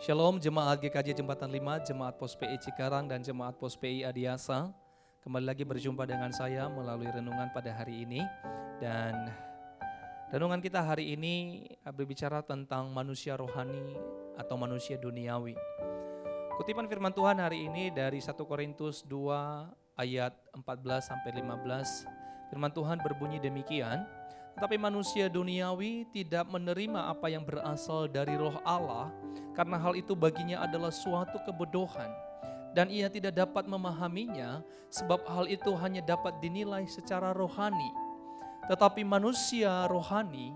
Shalom Jemaat GKJ Jembatan 5, Jemaat Pos PI Cikarang dan Jemaat Pos PI Adiasa. Kembali lagi berjumpa dengan saya melalui renungan pada hari ini. Dan renungan kita hari ini berbicara tentang manusia rohani atau manusia duniawi. Kutipan firman Tuhan hari ini dari 1 Korintus 2 ayat 14-15. Firman Tuhan berbunyi demikian. Tetapi manusia duniawi tidak menerima apa yang berasal dari roh Allah, karena hal itu baginya adalah suatu kebodohan. Dan ia tidak dapat memahaminya, sebab hal itu hanya dapat dinilai secara rohani. Tetapi manusia rohani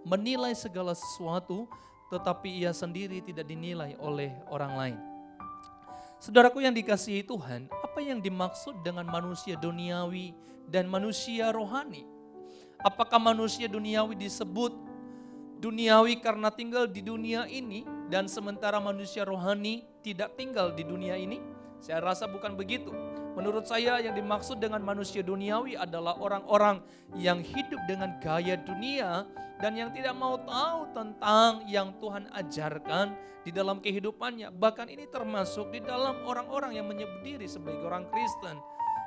menilai segala sesuatu, tetapi ia sendiri tidak dinilai oleh orang lain. Saudaraku yang dikasihi Tuhan, apa yang dimaksud dengan manusia duniawi dan manusia rohani? Apakah manusia duniawi disebut duniawi karena tinggal di dunia ini dan sementara manusia rohani tidak tinggal di dunia ini? Saya rasa bukan begitu. Menurut saya yang dimaksud dengan manusia duniawi adalah orang-orang yang hidup dengan gaya dunia dan yang tidak mau tahu tentang yang Tuhan ajarkan di dalam kehidupannya. Bahkan ini termasuk di dalam orang-orang yang menyebut diri sebagai orang Kristen.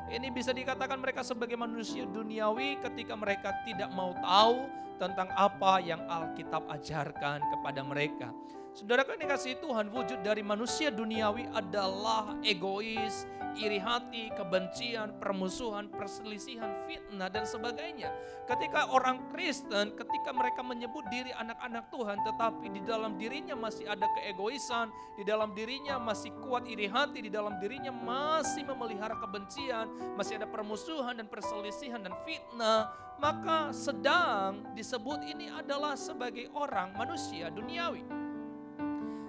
Ini bisa dikatakan mereka sebagai manusia duniawi ketika mereka tidak mau tahu tentang apa yang Alkitab ajarkan kepada mereka. Saudaraku yang dikasihi Tuhan, wujud dari manusia duniawi adalah egois, iri hati, kebencian, permusuhan, perselisihan, fitnah dan sebagainya. Ketika orang Kristen, ketika mereka menyebut diri anak-anak Tuhan, tetapi di dalam dirinya masih ada keegoisan, di dalam dirinya masih kuat iri hati, di dalam dirinya masih memelihara kebencian, masih ada permusuhan dan perselisihan dan fitnah, maka sedang disebut ini adalah sebagai orang manusia duniawi.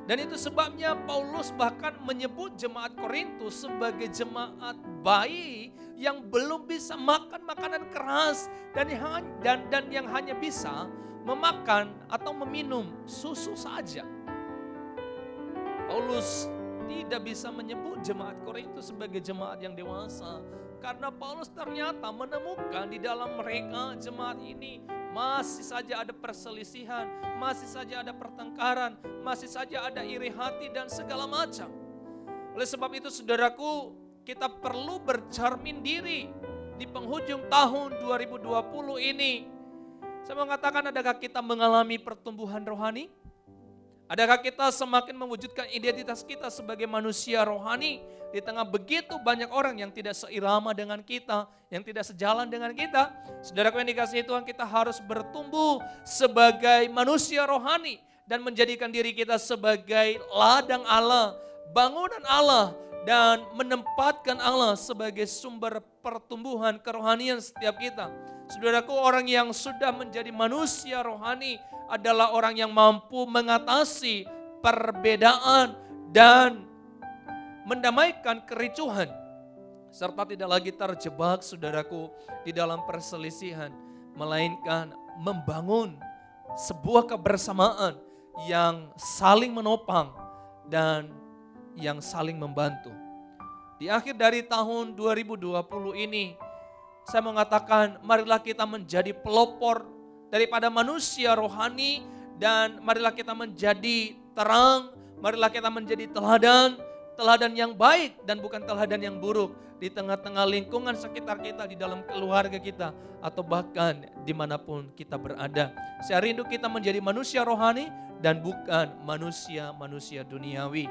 Dan itu sebabnya Paulus bahkan menyebut jemaat Korintus sebagai jemaat bayi yang belum bisa makan makanan keras dan yang hanya bisa memakan atau meminum susu saja. Paulus tidak bisa menyebut jemaat Korintus sebagai jemaat yang dewasa karena Paulus ternyata menemukan di dalam mereka jemaat ini masih saja ada perselisihan, masih saja ada pertengkaran, masih saja ada iri hati dan segala macam. Oleh sebab itu saudaraku, kita perlu bercermin diri di penghujung tahun 2020 ini. Saya mengatakan, adakah kita mengalami pertumbuhan rohani? Adakah kita semakin mewujudkan identitas kita sebagai manusia rohani di tengah begitu banyak orang yang tidak seirama dengan kita, yang tidak sejalan dengan kita? Saudaraku yang dikasihi Tuhan, kita harus bertumbuh sebagai manusia rohani dan menjadikan diri kita sebagai ladang Allah, bangunan Allah, dan menempatkan Allah sebagai sumber pertumbuhan kerohanian setiap kita. Saudaraku, orang yang sudah menjadi manusia rohani adalah orang yang mampu mengatasi perbedaan dan mendamaikan kericuhan, serta tidak lagi terjebak, saudaraku, di dalam perselisihan, melainkan membangun sebuah kebersamaan yang saling menopang dan yang saling membantu. Di akhir dari tahun 2020 ini, saya mengatakan marilah kita menjadi pelopor daripada manusia rohani dan marilah kita menjadi terang, marilah kita menjadi teladan yang baik dan bukan teladan yang buruk di tengah-tengah lingkungan sekitar kita, di dalam keluarga kita atau bahkan dimanapun kita berada. Saya rindu kita menjadi manusia rohani dan bukan manusia duniawi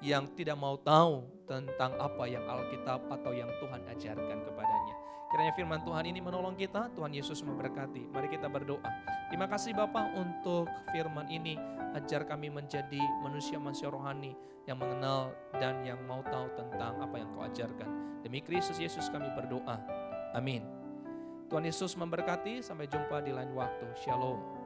yang tidak mau tahu tentang apa yang Alkitab atau yang Tuhan ajarkan kepadanya. Kiranya firman Tuhan ini menolong kita, Tuhan Yesus memberkati. Mari kita berdoa. Terima kasih Bapa untuk firman ini. Ajar kami menjadi manusia-manusia rohani yang mengenal dan yang mau tahu tentang apa yang Kau ajarkan. Demi Kristus Yesus kami berdoa. Amin. Tuhan Yesus memberkati. Sampai jumpa di lain waktu. Shalom.